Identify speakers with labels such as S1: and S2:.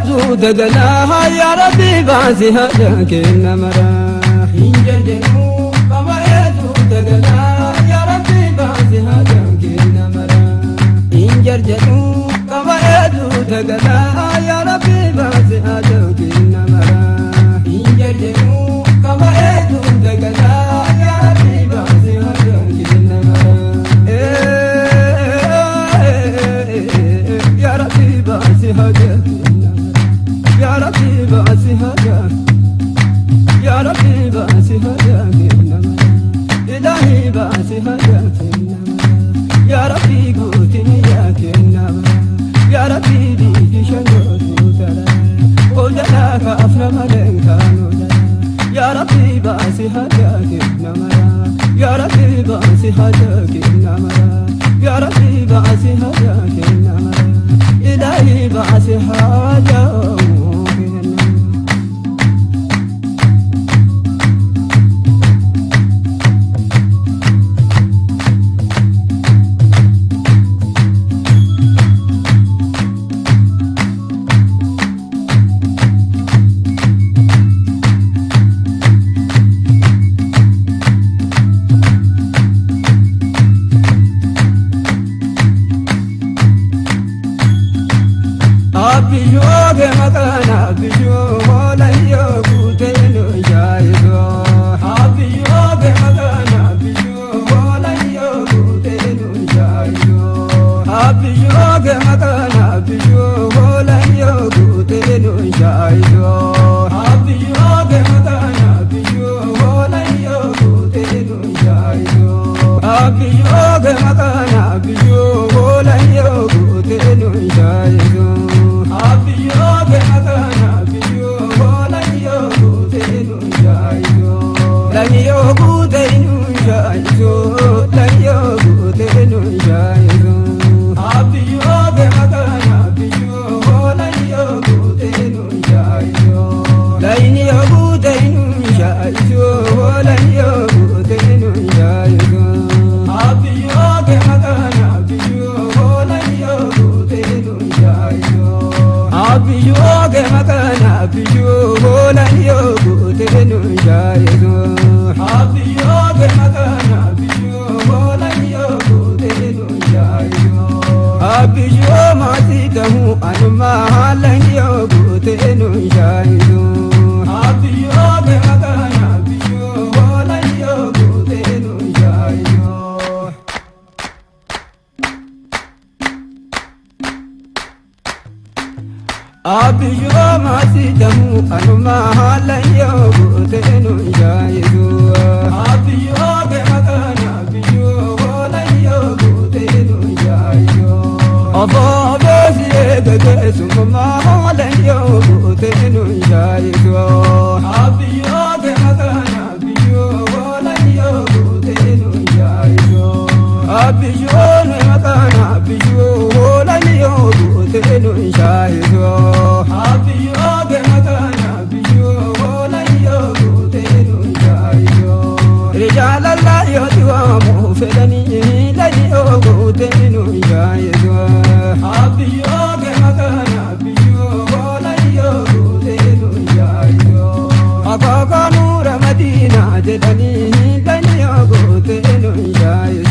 S1: يزود قلاها يا ربي بعزها لكن مرا ينجرجروا كما يزود قلاها يا ربي بعزها لكن مرا ينجرجروا كما يزود قلاها يا ربي بعزها لكن مرا ينجرجروا كما يزود قلاها يا ربي بعزها لكن مرا يا ربي بعزها يا ربي بعزها يا ربي بعزها إلهي بعزها يا ربي قوتني يا كنما يا ربي ديك شنوت ترى قولنا كافنا ملين كانوا يا ربي بعزها يا كنما يا ربي بعزها يا كنما يا ربي بعزها يا كنما إلهي بعزها يا Abiyooge makana abiyoola yookutenu jaayiso. Abiyooge makana abiyoola yookutenu jaayiso. Abiyooge makana abiyoola yookutenu jaayiso. Abiyooge makana abiyoola yookutenu jaayiso. Abiyooge makana abiyoola yookutenu jaayiso. Abiyooge makana abiyoola yookutenu jaayiso. Lani yookutenu jaayiso. Lani yookutenu jaayiso. Abiyooge makana abiyoola yookutenu jaayiso. Lani yookutenu jaayiso. Lani yookutenu jaayiso. Abiyooge makana abiyoola yookutenu jaayiso. Abiyooge makana abiyoola yookutenu jaayiso. Abiyooge makana abiyoola yookutenu jaayiso. Abiyoo maasitamu anuma haalan yookutenu jaayiso. Abiyooge makana abiyoola yookutenu jaayiso. Abiyoo maasitamu anuma haalan yookutenu jaayiso. Abiyooge makana abiyoola yookutenu jaayiso. Afoo beesiyee gageessumma haalan yookutenu jaayiso. Abiyooge makana abiyoola yookutenu jaayiso. Abiyyoon makana abiyoola yookutenu jaayiso. Abiyooge makana abiyoola yookutenu jaayiso. Rijaalalla yoo dhiwaamu fedhanii lani yookutenu jaayiso. Abiyooge makana abiyoola yookutenu jaayiso. Akaakaa nuura madiinaa jedhanii lani yookutenu jaayiso.